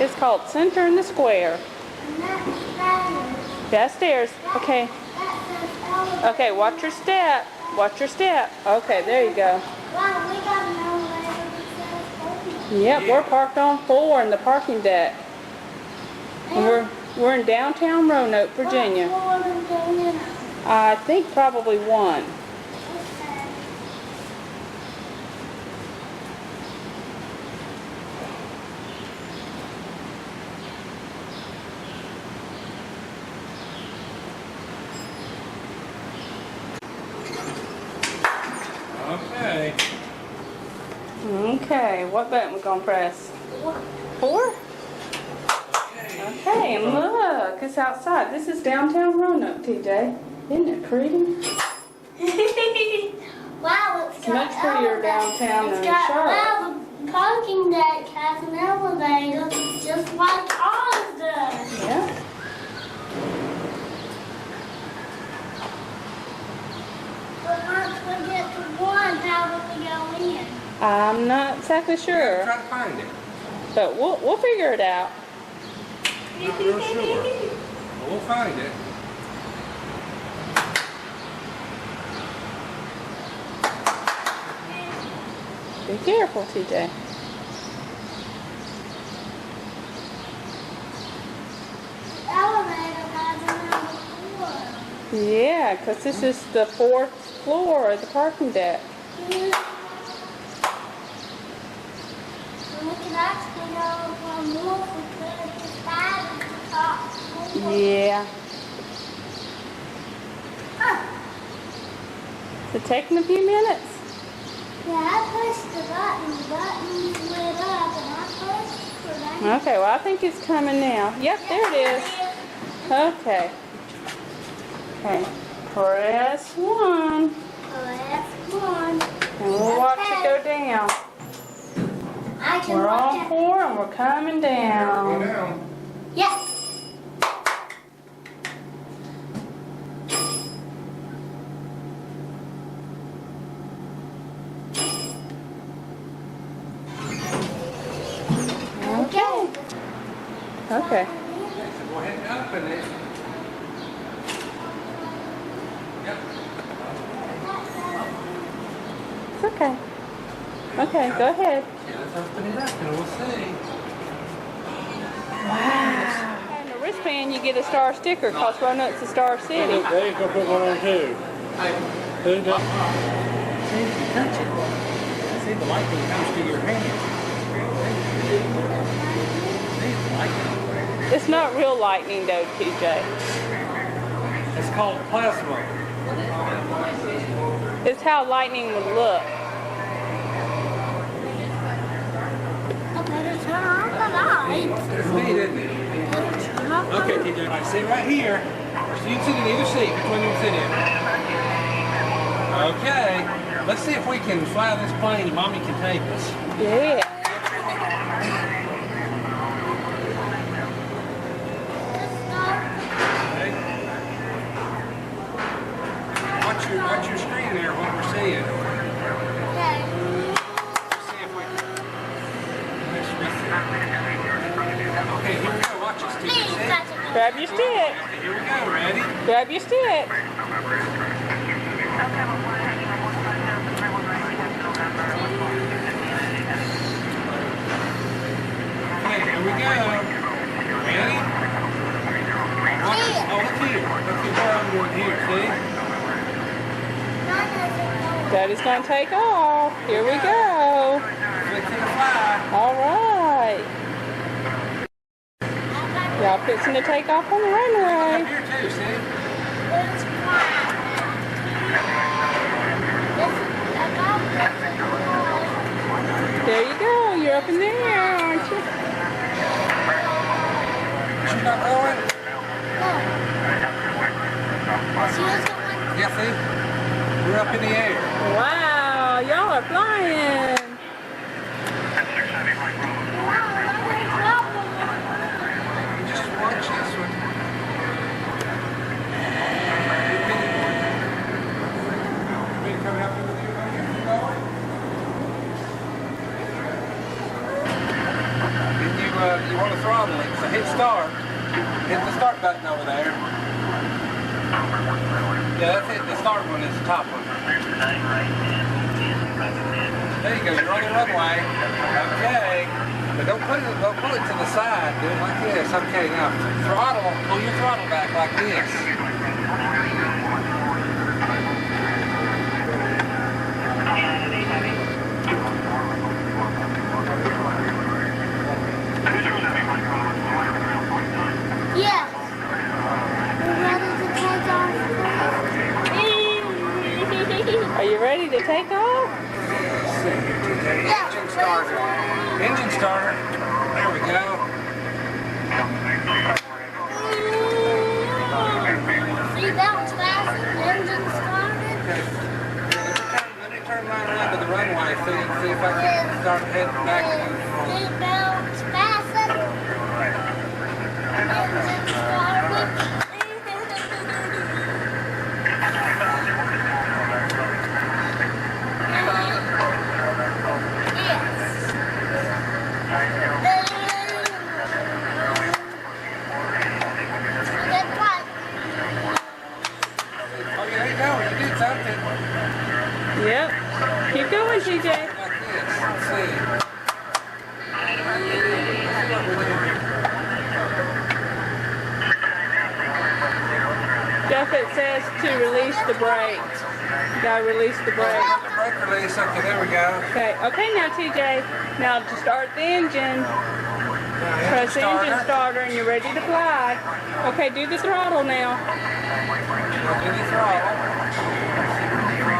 It's called Center in the Square. That's stairs. Okay. Okay, watch your step. Watch your step. Okay, there you go. Yep, we're parked on 4 in the parking deck. And we're in downtown Roanoke, Virginia. I think probably 1. Okay. Okay, what button we gonna press? 4? Okay, and look, it's outside. This is downtown Roanoke, TJ. Isn't it pretty? Wow, It's much prettier downtown than Charlotte. Wow, the parking deck has an elevator just like ours does. Yeah. But once we get to 1, how do we go in? I'm not exactly sure, Try to find it. but we'll figure it out. Not real sure. But we'll find it. Be careful, TJ. The elevator has a number 4. Yeah, because this is the 4th floor of the parking deck. And we could actually go from north to 5 at the top floor. Yeah. Huh. It's taking a few minutes. Yeah, I pushed the button lit up, and I pushed for that. Okay, well, I think it's coming now. Yep, there it is. Okay. Okay. Press 1. Press 1. And we'll watch it go down. I can We're watch on it. 4 and we're coming Go down. down. Yes. Okay. Okay. So go ahead and open it. Yep. It's okay. Okay, go ahead. Yeah, let's open it up and we'll see. Wow. And the wristband, you get a star sticker because Roanoke's a star city. They ain't gonna put one on too. Who does? See, if you touch it, see the lightning comes to your hand. See, the lightning. It's not real lightning though, TJ. It's called plasma. It's how lightning would look. Okay, turn on the light. It's neat, isn't it? Okay, TJ, I sit right here. So you can sit in either seat. Which one you want to sit in? Okay. Let's see if we can fly this plane and Mommy can take us. Yeah. Okay. Watch your screen there, what we're seeing. Okay. Let's see if we can. Okay, here we go. Watch this, TJ. Please, See? touch it. Grab your stick. Okay, here we go. Ready? Grab your stick. Okay, here we go. Ready? Watch. Oh, look here. Look at what I'm doing here, see? Daddy's gonna take off. Here we go. Click to the fly. All right. Y'all fixing to take off on the Up runway. here too, see? It's flat. There you go. You're up in the air, aren't you? She's not going? Yeah, see? We're up in the air. Wow, y'all are flying. Just watch this one. You come out with you? Are you going? want to throttle it. So hit start. Hit the start button over there. Yeah, that's it. The start one is the top one. There you go. You're on the runway. Okay. But don't pull it to the side. Do it like this. Okay, now throttle. Pull your throttle back like this. Yeah. We're ready to take off. Are you ready to take off? Yeah. Engine starter. Engine starter. There we go. See, that was fast. Engine started. Okay. Let me turn mine around to the runway. See if I can start heading back. Seatbelts fastened. Engine started. Yep. Keep going, TJ. Like this. Let's see. Jeff, it says to release the brakes. You gotta release the brakes. The brake release. Okay, there we go. Okay, okay now TJ. Now to start the engine, press the engine starter and you're ready to fly. Okay, do the throttle now. Do the throttle.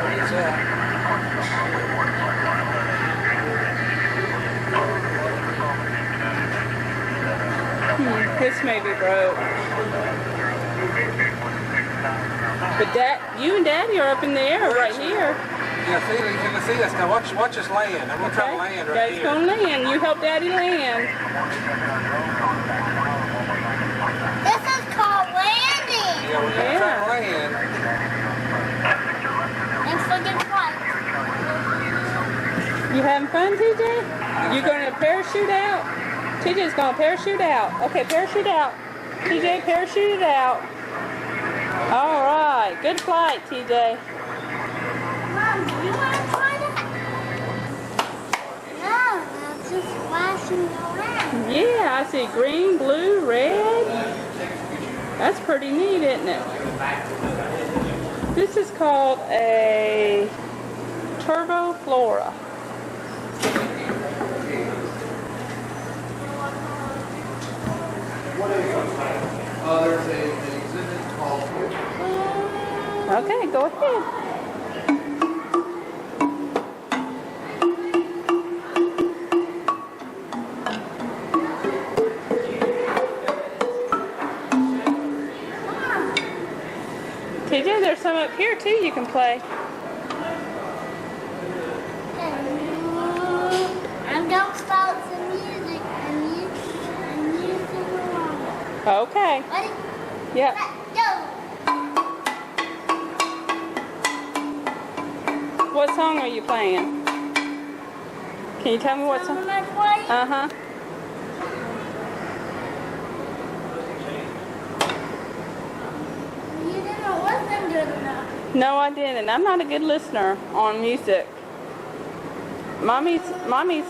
What's that? This may be broke. But you and Daddy are up in the air right here. Yeah, see, you can see us now. Watch us land. I'm gonna try to land right Daddy's here. gonna land. You help Daddy land. This is called landing. Yeah, we're gonna try to land. Thanks for getting quiet. You having fun, TJ? You gonna parachute out? TJ's gonna parachute out. Okay, parachute out. TJ, parachute it out. All right, good flight, TJ. Mom, do you want to try that? No, that's just flashing around. Yeah, I see green, blue, red. That's pretty neat, isn't it? This is called a Turbo Flora. There's an exhibit called. Okay, go ahead. TJ, there's some up here too you can play. I'm going to start some music and you sing along. Okay. Ready? Yep. Let's go. What song are you playing? Can you tell me what song? Am I playing? Uh-huh. You didn't listen good enough. No, I didn't. I'm not a good listener on music. Mommy's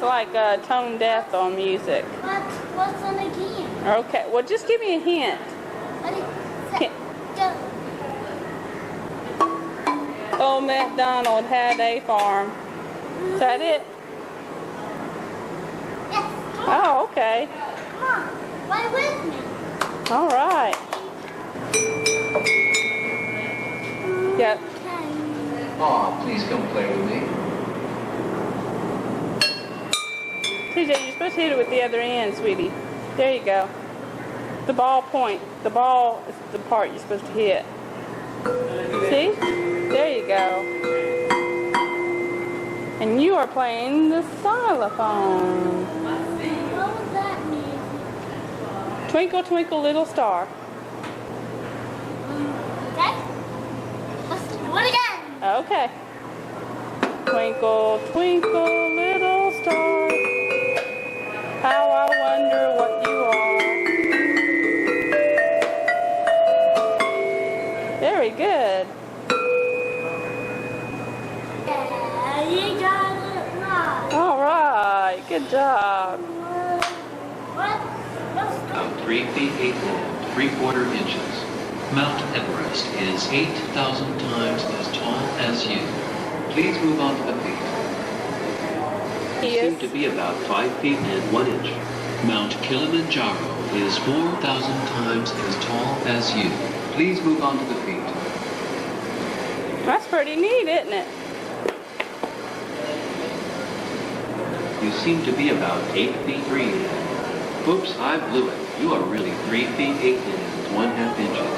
like tone deaf on music. What's on again? Okay, well just give me a hint. Ready? Can- Set, go. Old MacDonald had a farm. Is that it? Yes. Oh, okay. Come on. Play with me. All right. Yep. Okay. Aw, please come play with me. TJ, you're supposed to hit it with the other end, sweetie. There you go. The ball point. The ball is the part you're supposed to hit. See? There you go. And you are playing the xylophone. What was that music? Twinkle, twinkle, little star. Okay. Let's do it again. Okay. Twinkle, twinkle, little star. How I wonder what you Good job. What? About 3 feet 8 3/4 inches. Mount Everest is 8,000 times as tall as you. Please move on to the feet. You seem to be about 5 feet and 1 inch. Mount Kilimanjaro is 4,000 times as tall as you. Please move on to the feet. That's pretty neat, isn't it? You seem to be about 8 feet 3 inches. Oops, I blew it. You are really 3 feet 8 inches, 1/2 inches.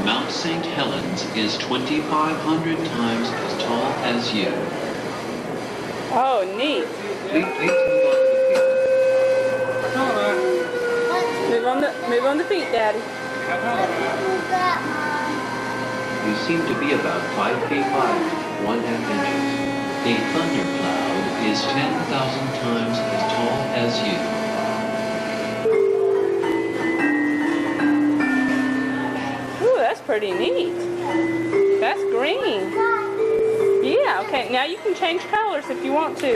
Mount St. Helens is 2,500 times as tall as you. Oh, neat. Please move on to the feet. Move on the feet, Daddy. Who's that, Mom? You seem to be about 5 feet 5, 1/2 inches. A thundercloud is 10,000 times as tall as you. Ooh, that's pretty neat. That's green. Yeah, okay. Now you can change colors if you want to.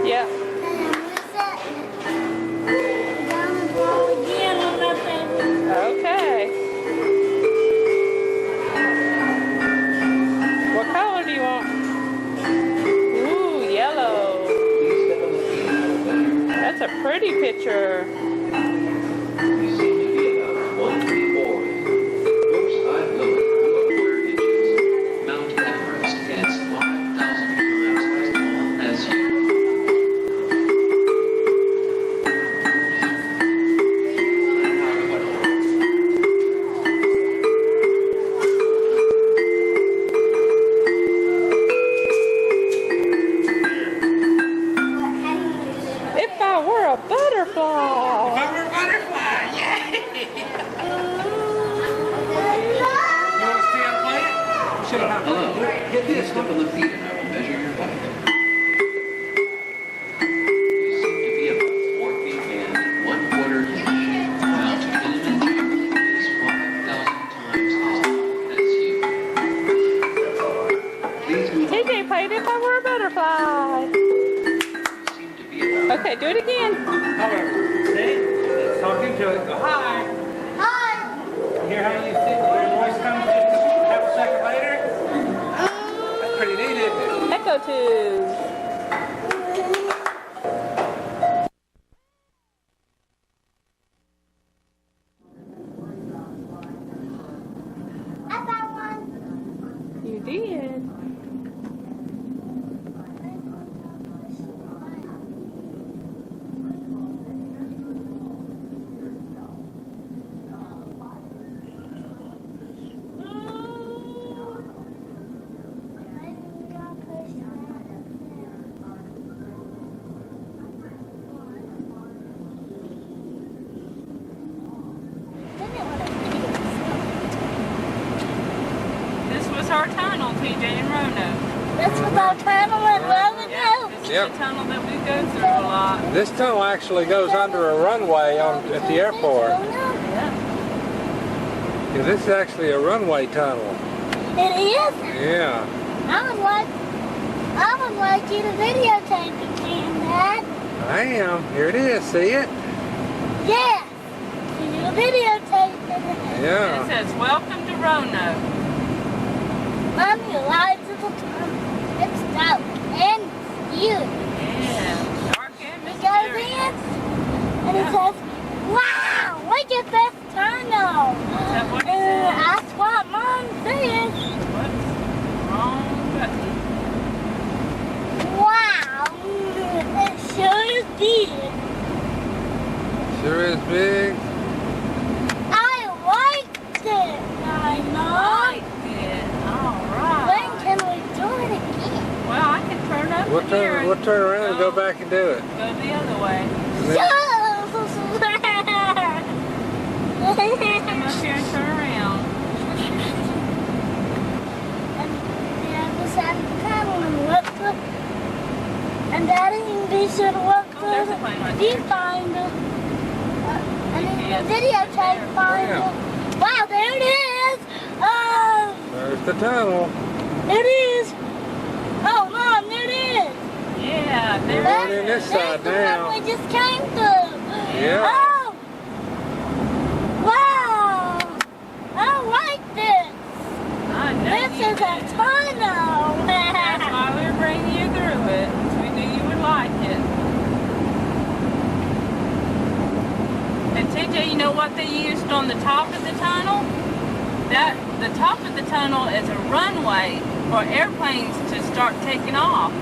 Yeah. Okay. What color do you want? Ooh, yellow. That's a pretty picture. You seem to be about 1 feet 4 inches. Oops, I blew it. You are 4 inches. Mount Everest is 5,000 times as tall as you. If I were a butterfly. Butterfly, yay! You want to see how to play it? Show you how to play Hello. it. Get Please this. step on the feet and I will measure your height. You seem to be about 4 feet and 1/4 inch. Mount Kilimanjaro is 5,000 times as tall as you. Please move on. TJ played If I Were a Butterfly. You seem to be about Okay, do it again. However, see? Let's talk into it. Go hi. Hi. Hear how you sit? Your voice comes just a half a second later? That's pretty neat, isn't it? Echo tube. I found one. You did. This was our tunnel, TJ, in Roanoke. This was our tunnel in Roanoke. This Yep. is the tunnel that we go through a lot. This tunnel actually goes under a runway at the airport. Yeah. Yeah, this is actually a runway tunnel. It is. Yeah. I would like you to videotape it, Dad. I am. Here it is. See it? Yes. You videotape it. It Yeah. says, welcome to Roanoke. Mommy lies at the tunnel. It's dark and huge. Yeah. Dark and It goes mysterious. in and it says, wow, look at this tunnel. Is that what it says? That's what Mom says. Whoops. Wrong button. Wow. It sure is big. Sure is big. I liked it, Mama. Right then. All right. When can we do it again? Well, I can turn up We'll here. turn around and go back and do it. Go the other way. Come up here and turn around. And Daddy can be sure to look Oh, there's a through plane right the there. viewfinder. And then Yes. the videotape finder. Wow, there it is. Oh, There's the tunnel. there it is. Oh, Mom, there it is. Yeah, We're going in this side That's the now. one we just came through. Yeah. Oh! Wow! I like this. I know This you is a do. tunnel. That's why we're bringing you through it. 'Cause we knew you would like it. And TJ, you know what they used on the top of the tunnel? The top of the tunnel is a runway for airplanes to start taking off.